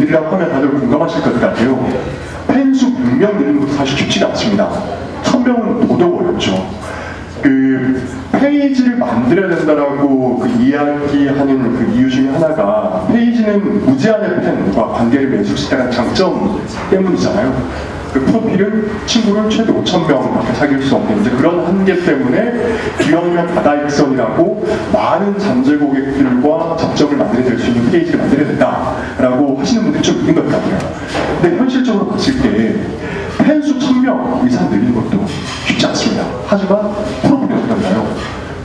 페이지들이라고 하면 다들 공감하실 것 같아요. 팬수 100명 되는 것도 사실 쉽지가 않습니다. 1000명은 더더욱 어렵죠. 그 페이지를 만들어야 된다라고 그 이야기하는 그 이유 중에 하나가 페이지는 무제한의 팬과 관계를 맺을 수 있다는 장점 때문이잖아요. 그 프로필은 친구를 최대 5,000명밖에 사귈 수 없는 이제 그런 한계 때문에 기업명 다다익선이라고 많은 잠재 고객들과 접점을 만들어낼 수 있는 페이지를 만들어야 된다라고 하시는 분들이 좀 있는 것 같아요. 근데 현실적으로 봤을 때 팬수 1000명 이상 늘리는 것도 쉽지 않습니다. 하지만 프로필이 어떤가요?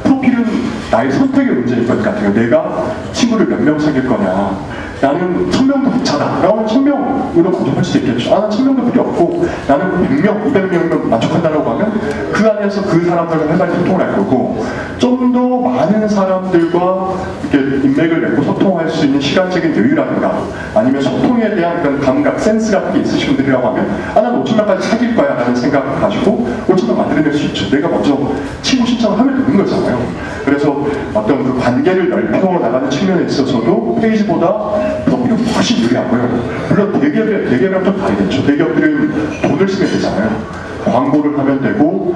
프로필은 나의 선택의 문제일 것 같아요. 내가 친구를 몇 명 사귈 거냐. 나는 1000명도 괜찮아. 그러면 1000명으로 만족할 수도 있겠죠. 아, 난 1000명도 필요 없고 나는 100명, 200명이면 만족한다고 하면 그 안에서 그 사람들과 활발히 소통을 할 거고 좀 더 많은 사람들과 이렇게 인맥을 맺고 소통할 수 있는 시간적인 여유라든가 아니면 소통에 대한 그런 감각, 센스 같은 게 있으신 분들이라고 하면 아, 난 5,000명까지 사귈 거야 라는 생각을 가지고 5,000명 만들어낼 수 있죠. 내가 먼저 친구 신청을 하면 되는 거잖아요. 그래서 어떤 그 관계를 넓혀 나가는 측면에 있어서도 페이지보다 프로필이 훨씬 유리하고요. 물론 대기업이랑 좀 다르겠죠. 대기업들은 돈을 쓰면 되잖아요. 광고를 하면 되고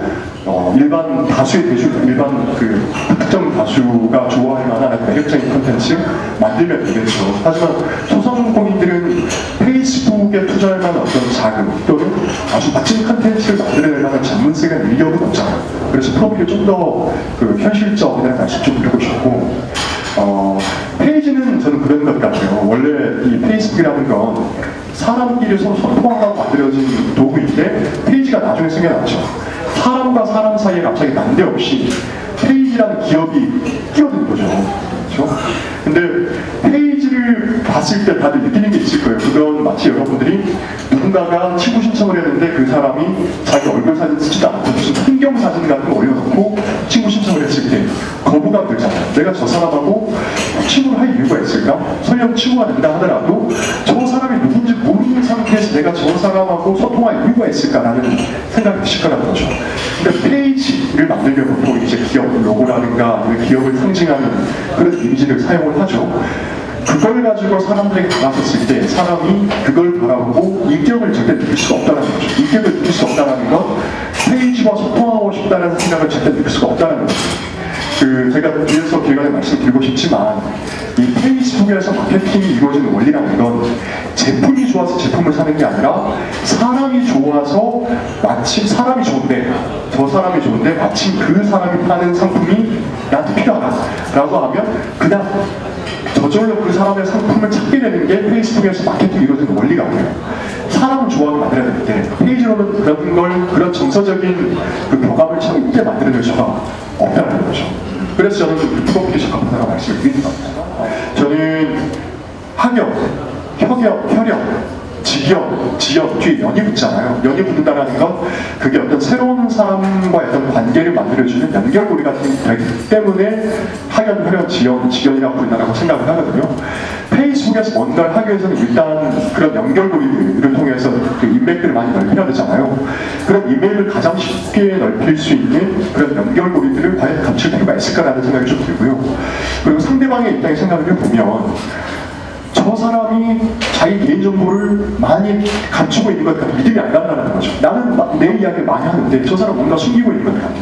일반 다수의 일반 그 특정 다수가 좋아할 만한 매력적인 콘텐츠 만들면 되겠죠. 하지만 소상공인들은 페이스북에 투자할 만한 어떤 자금 또는 아주 멋진 콘텐츠를 만들어낼 만한 전문성과 인력은 없잖아요. 그래서 프로필이 좀 더 그 현실적이라는 말씀 좀 드리고 싶고 페이지는 저는 그런 것 같아요. 원래 이 페이스북이라는 건 사람끼리 서로 소통하라고 만들어진 도구인데 페이지가 나중에 생겨났죠. 사람과 사람 사이에 갑자기 난데없이 페이지라는 기업이 끼어든 거죠. 그렇죠? 근데 페이지를 봤을 때 다들 느끼는 게 있을 거예요. 그건 마치 여러분들이 누군가가 친구 신청을 했는데 그 사람이 자기 얼굴 사진 쓰지도 않고 무슨 풍경 사진 같은 거 올려놓고 친구 신청을 했을 때 거부감 들잖아요. 내가 저 사람하고 친구를 할 이유가 있을까? 설령 친구가 된다 하더라도 저 사람이 누군지 모르는 상태에서 내가 저 사람하고 소통할 이유가 있을까라는 생각이 드실 거라는 거죠. 근데 페이지를 만들면 보통 이제 기업 로고라든가 기업을 상징하는 그런 이미지를 사용을 하죠. 그걸 가지고 사람들에게 다가섰을 때 사람이 그걸 바라보고 인격을 절대 느낄 수가 없다는 거죠. 인격을 느낄 수 없다는 건 페이지와 소통하고 싶다는 생각을 절대 느낄 수가 없다는 거죠. 제가 뒤에서 기간에 말씀드리고 싶지만 이 페이스북에서 마케팅이 이루어지는 원리라는 건 제품이 좋아서 제품을 사는 게 아니라 사람이 좋아서 마침 사람이 좋은데 저 사람이 좋은데 마침 그 사람이 파는 상품이 나한테 필요하다라고 하면 그냥 저절로 그 사람의 상품을 찾게 되는 게 페이스북에서 마케팅이 이루어지는 원리가 아니에요. 사람을 좋아하게 만들어야 되는데 페이지로는 그런 정서적인 그 교감을 참 있게 만들어낼 수가 없다는 거죠. 그래서 저는 프로필이 적합하다고 말씀을 드리는 겁니다. 저는 학역, 혈역, 지역, 뒤에 연이 붙잖아요. 연이 붙는다는 건 그게 어떤 새로운 사람과의 어떤 관계를 만들어주는 연결고리 같은 되기 때문에 학연, 혈연, 지연이라고 부른다고 생각을 하거든요. 페이스북에서 뭔가를 하기 위해서는 일단 그런 연결고리를 통해서 그 인맥들을 많이 넓혀야 되잖아요. 그런 인맥을 가장 쉽게 넓힐 수 있는 그런 연결고리들을 과연 갖출 필요가 있을까라는 생각이 좀 들고요. 그리고 상대방의 입장에 생각을 해보면 저 사람이 자기 개인정보를 많이 감추고 있는 것 같아 믿음이 안 간다는 거죠. 나는 내 이야기를 많이 하는데 저 사람 뭔가 숨기고 있는 것 같아요.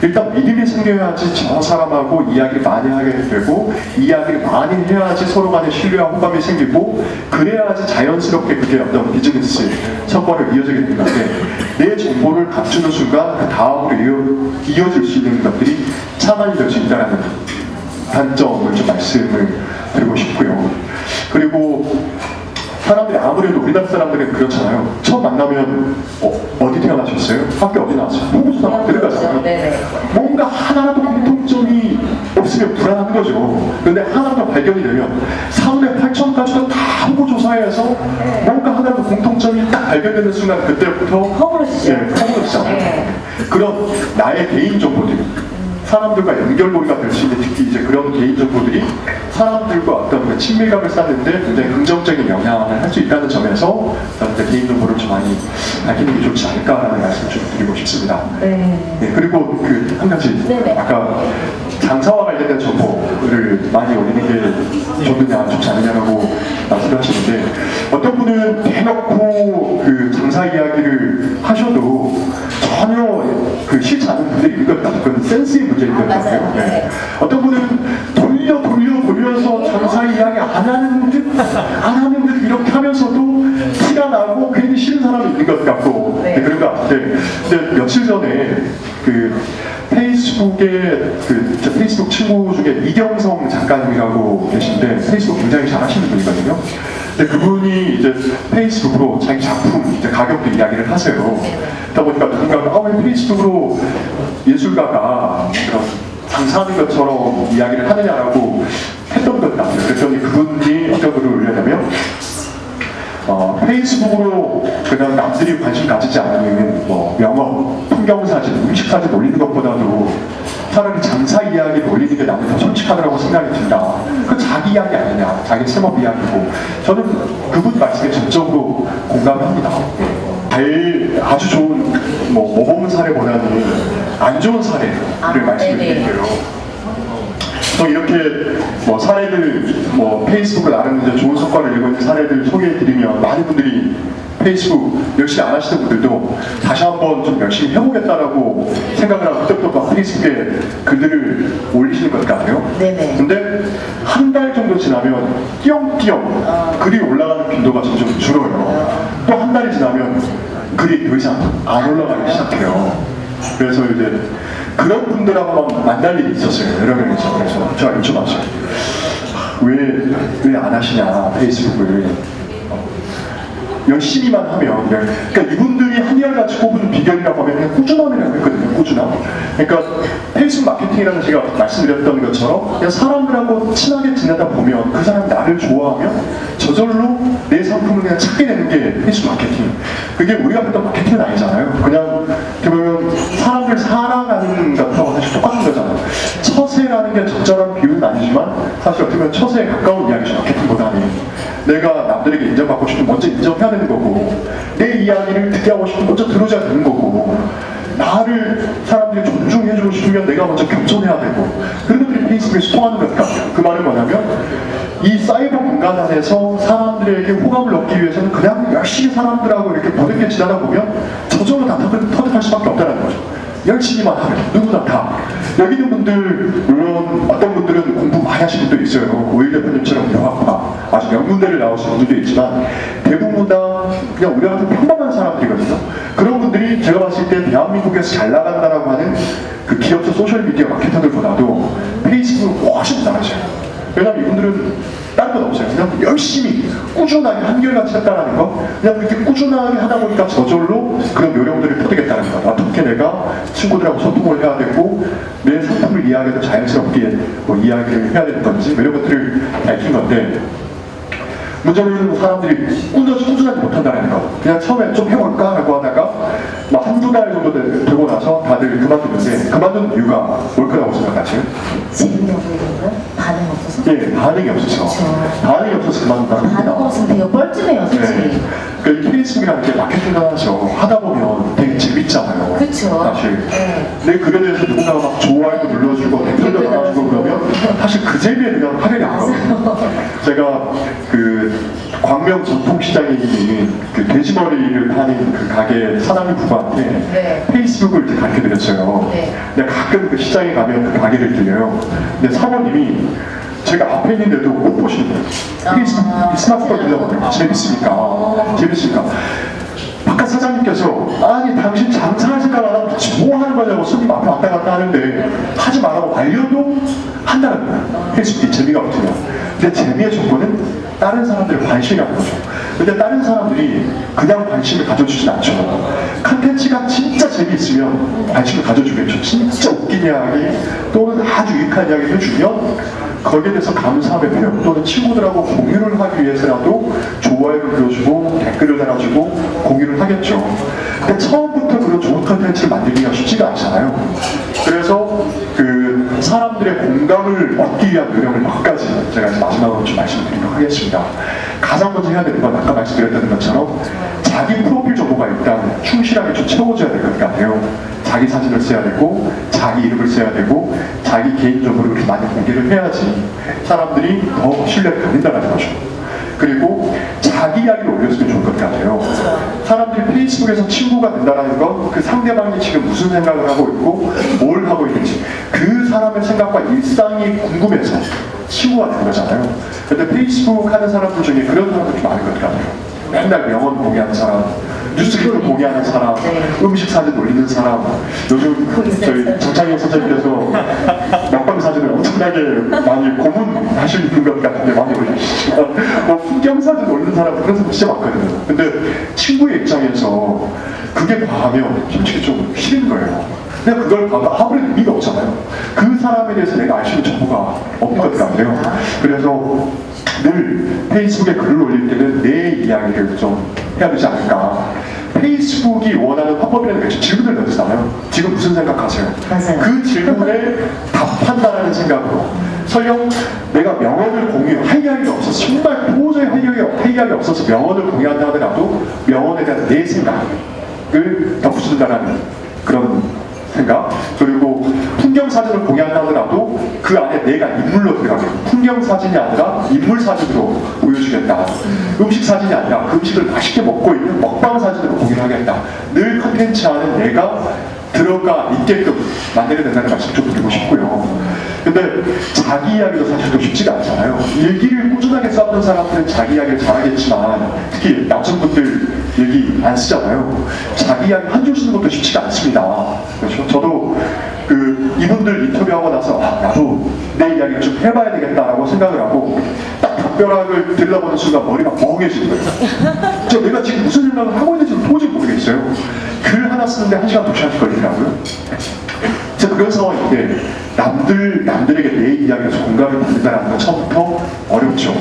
일단 믿음이 생겨야지 저 사람하고 이야기를 많이 하게 되고 이야기를 많이 해야지 서로 간에 신뢰와 호감이 생기고 그래야지 자연스럽게 그게 어떤 비즈니스 성과를 이어지게 되는 건데 내 정보를 감추는 순간 그 다음으로 이어질 수 있는 것들이 차단이 될 수 있다는 단점을 좀 말씀을 드리고 싶고요. 그리고 사람들이 아무래도 우리나라 사람들은 그렇잖아요. 처음 만나면 어디 태어나셨어요? 학교 어디 나왔어요? 호구조사 들어가잖아요. 뭔가 하나라도 공통점이 없으면 불안한 거죠. 그런데 하나라도 발견이 되면 4분의 8천까지도 다 호구조사해서 뭔가 하나라도 공통점이 딱 발견되는 순간 그때부터 허물어지잖아요. 그런 나의 개인정보들 사람들과 연결고리가 될 수 있는 특히 이제 그런 개인정보들이 사람들과 어떤 그 친밀감을 쌓는데 굉장히 긍정적인 영향을 할 수 있다는 점에서 저는 개인정보를 좀 많이 밝히는 게 좋지 않을까라는 말씀을 좀 드리고 싶습니다. 네, 그리고 그 한 가지 아까 장사와 관련된 정보 장사를 많이 올리는 게 좋느냐 좋지 않느냐라고 말씀을 하시는데, 어떤 분은 대놓고 그 장사 이야기를 하셔도 전혀 그 싫지 않은 분들이 있는 것 같아요. 그건 센스의 문제인 것 같아요. 네. 어떤 분은 돌려서 장사 이야기 안 하는 듯 이렇게 하면서도 티가 나고 괜히 싫은 사람이 있는 것 같고, 네. 그런 것 같은데, 근데 며칠 전에 그 페이스북에 제 페이스북 친구 중에 이경성 작가님이라고 계신데 페이스북 굉장히 잘하시는 분이거든요. 근데 그분이 이제 페이스북으로 자기 작품 이제 가격도 이야기를 하세요. 그러다 보니까 누군가가 왜 페이스북으로 예술가가 그런 장사하는 것처럼 이야기를 하느냐라고 했던 것 같아요. 그랬더니 그분이 어떤 글을 올려냐면 페이스북으로 그냥 남들이 관심 가지지 않는 뭐 명언, 풍경사진, 음식사진 올리는 것보다도 차라리 장사 이야기 올리는 게 나는 더 솔직하다고 생각이 든다. 그 자기 이야기 아니냐, 자기 생업 이야기고. 저는 그분 말씀에 전적으로 공감합니다. 제일 아주 좋은 모범 사례보다는 안 좋은 사례를 말씀드릴게요. 또 이렇게 사례들 페이스북을 나름 이제 좋은 성과를 내고 있는 사례들 소개해드리면 많은 분들이 페이스북 열심히 안 하시는 분들도 다시 한번 좀 열심히 해보겠다라고 생각을 하고 그때부터 페이스북에 글들을 올리시는 것 같아요. 네네. 근데 한 달 정도 지나면 띄엄띄엄 글이 올라가는 빈도가 점점 줄어요. 또 한 달이 지나면 글이 더 이상 안 올라가기 시작해요. 그래서 이제 그런 분들하고 만날 일이 있었어요. 여러 명이서. 그래서 제가 여쭤봤어요. 왜 안 하시냐, 페이스북을. 열심히만 하면, 그러니까 이분들이 한결같이 꼽은 비결이라고 하면 그냥 꾸준함이라고 했거든요. 꾸준함. 그러니까 페이스북 마케팅이라는 제가 말씀드렸던 것처럼 그냥 사람들하고 친하게 지내다 보면 그 사람이 나를 좋아하면 저절로 내 상품을 그냥 찾게 되는 게 페이스북 마케팅. 그게 우리가 했던 마케팅은 아니잖아요. 그냥 어떻게 보면 사람들 사랑하는 것하고 사실 똑같은 거잖아요. 처세라는 게 적절한 비유는 아니지만 사실 어떻게 보면 처세에 가까운 이야기죠. 마케팅보다는. 내가 남들에게 인정받고 싶으면 먼저 인정해야 되는 거고, 내 이야기를 듣게 하고 싶으면 먼저 들어줘야 되는 거고, 나를 사람들이 존중해주고 싶으면 내가 먼저 겸손해야 되고, 그런 것들이 페이스북에서 통하는 것 같아요. 그 말은 뭐냐면 이 사이버 공간 안에서 사람들에게 호감을 얻기 위해서는 그냥 열심히 사람들하고 이렇게 보듬게 지나다 보면 저절로 다 터득할 수밖에 없다는 거죠. 열심히만 하면 누구나 다. 여기 있는 분들 물론 어떤 분들은 공부 많이 하신 분도 있어요. 오일 대표님처럼 유학파 아주 명문대를 나오신 분들도 있지만 대부분 다 그냥 우리 같은 평범한 사람들이거든요. 그런 분들이 제가 봤을 때 대한민국에서 잘 나간다라고 하는 그 기업서 소셜미디어 마케터들보다도 페이스북은 훨씬 잘하셔요. 왜냐면 이분들은 다른 건 없어요. 그냥 열심히 꾸준하게 한결같이 했다는 거, 그냥 그렇게 꾸준하게 하다 보니까 저절로 그런 요령들을 터득했다는 거. 어떻게 내가 친구들하고 소통을 해야 되고 내 상품을 이야기해도 자연스럽게 이야기를 해야 되는 건지 이런 것들을 밝힌 건데, 문제는 사람들이 꾸준하지 못한다는 거. 그냥 처음에 좀 해볼까 하고 하다가 막 한두 달 정도 되고 나서 다들 그만두는데, 그만둔 이유가 뭘 거라고 생각하세요? 재미없는 건가요? 반응 없어서? 네, 반응이 없어서. 그렇죠. 반응이 없어서 그만둔다는 겁니다. 반응 없으면 되게 뻘쭘해요, 솔직히. 네. 그러니까 이 페이스북이라는 게 마케팅을 하다 보면 되게 재밌잖아요. 그렇죠. 사실. 내 글에 대해서 누군가가 막 좋아요도 눌러주고 댓글도 달아주고 그러면 사실 그 재미에 그냥 하려니 안 하거든요. 제가 그 광명 전통시장에 있는 그 돼지머리를 파는 그 가게 사장님 부부한테 페이스북을 이렇게 가르쳐드렸어요. 근데 가끔 그 시장에 가면 그 가게를 들려요. 근데 사모님이 제가 앞에 있는데도 못 보시는 거예요. 페이스북 스마트폰 들려보면 재밌으니까 바깥 사장님께서 아니 당신 장사할 생각 안 하고 뭐 하는 거냐고 손님 앞에 왔다 갔다 하는데 하지 말라고 알려도 한다는 거예요. 페이스북이 재미가 없대요. 근데 재미의 조건은 다른 사람들의 관심이 가는 거죠. 근데 다른 사람들이 그냥 관심을 가져주진 않죠. 컨텐츠가 진짜 재미있으면 관심을 가져주겠죠. 진짜 웃긴 이야기 또는 아주 유익한 이야기를 해주면 거기에 대해서 감사함의 표현 또는 친구들하고 공유를 하기 위해서라도 좋아요를 눌러주고 댓글을 달아주고 공유를 하겠죠. 근데 처음부터 그런 좋은 컨텐츠를 만들기가 쉽지가 않잖아요. 그래서 그 사람들의 공감을 얻기 위한 노력을 몇 가지 제가 마지막으로 좀 말씀드리도록 하겠습니다. 가장 먼저 해야 되는 건 아까 말씀드렸던 것처럼 자기 프로필 정보가 일단 충실하게 좀 채워져야 될 것 같아요. 자기 사진을 써야 되고 자기 이름을 써야 되고 자기 개인적으로 그렇게 많이 공개를 해야지 사람들이 더 신뢰를 갖는다는 거죠. 그리고 자기 이야기를 올렸으면 좋을 것 같아요. 사람들이 페이스북에서 친구가 된다는 건 그 상대방이 지금 무슨 생각을 하고 있고 뭘 하고 있는지 그 사람의 생각과 일상이 궁금해서 친구가 된 거잖아요. 근데 페이스북 하는 사람들 중에 그런 사람들이 많을 것 같아요. 맨날 명언 공개하는 사람, 뉴스기를 공개하는 사람, 음식 사진 올리는 사람, 요즘 저희 정창현 선생님께서 먹방 사진을 엄청나게 많이 고문하시는 것 같은데 많이 올리시죠. 뭐 풍경 사진 올리는 사람 그런 사람 진짜 많거든요. 근데 친구의 입장에서 그게 과하면 솔직히 좀 싫은 거예요. 그냥 그걸 봐도 아무런 의미가 없잖아요. 그 사람에 대해서 내가 알 수 있는 정보가 없는 것 같아요. 그래서 늘 페이스북에 글을 올릴 때는 내 이야기를 좀 해야 되지 않을까. 페이스북이 원하는 화법이라는 게 질문을 내주잖아요. 지금 무슨 생각하세요? 맞아요. 그 질문에 답한다라는 생각으로 설령 내가 명언을 공유할 이야기가 없어서 정말 도저히 할 이야기가 없어서 명언을 공유한다 하더라도 명언에 대한 내 생각을 덧붙인다라는 그런 생각. 그리고 풍경 사진을 공유한다 하더라도 그 안에 내가 인물로 들어가게 풍경 사진이 아니라 인물 사진으로 보여주겠다. 음식 사진이 아니라 그 음식을 맛있게 먹고 있는 먹방 사진으로 공유하겠다. 늘 컨텐츠 안에 내가 들어가 있게끔 만들어야 된다는 말씀 좀 드리고 싶고요. 근데 자기 이야기도 사실 좀 쉽지가 않잖아요. 일기를 꾸준하게 썼던 사람들은 자기 이야기를 잘하겠지만 특히 남성분들 얘기 안 쓰잖아요. 자기 이야기 한 줄 쓰는 것도 쉽지가 않습니다. 그렇죠? 저도 이분들 인터뷰하고 나서 나도 내 이야기를 좀 해봐야 되겠다라고 생각을 하고 딱 답변을 들러보는 순간 머리가 멍해지는 거예요. 저 내가 지금 무슨 생각을 하고 있는지 도저히 모르겠어요. 글 하나 쓰는데 1시간, 2시간 걸리더라고요. 그런 상황인데 남들에게 내 이야기에서 공감을 받는다는 건 처음부터 어렵죠.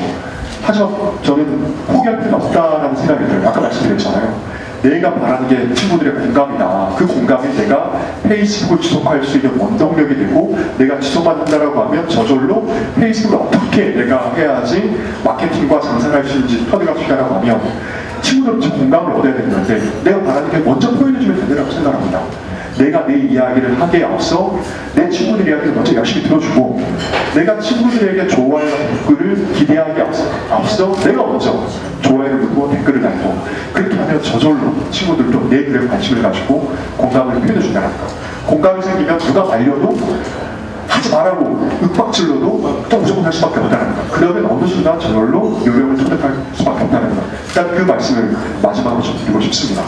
하지만 저는 포기할 필요는 없다라는 생각이 들어요. 아까 말씀드렸잖아요. 내가 바라는 게 친구들의 공감이다. 그 공감이 내가 페이스북을 지속할 수 있는 원동력이 되고 내가 지속받는다라고 하면 저절로 페이스북을 어떻게 내가 해야지 마케팅과 장사를 할 수 있는지 터득할 수 있다라고 하면 친구들은 공감을 얻어야 되는 건데 내가 바라는 게 먼저 표현해주면 된다고 생각합니다. 내가 내 이야기를 하기에 앞서 내 친구들 이야기를 먼저 열심히 들어주고 내가 친구들에게 좋아요나 댓글을 기대하기에 앞서 내가 먼저 좋아요를 누르고 댓글을 달고 그렇게 하면 저절로 친구들도 내 글에 관심을 가지고 공감을 표현해준다는 거. 공감이 생기면 누가 말려도 하지 말라고 윽박질러도 또 무조건 할 수밖에 없다는 거. 그러면 어느 순간 저절로 요령을 터득할 수밖에 없다는 거. 일단 그 말씀을 마지막으로 좀 드리고 싶습니다.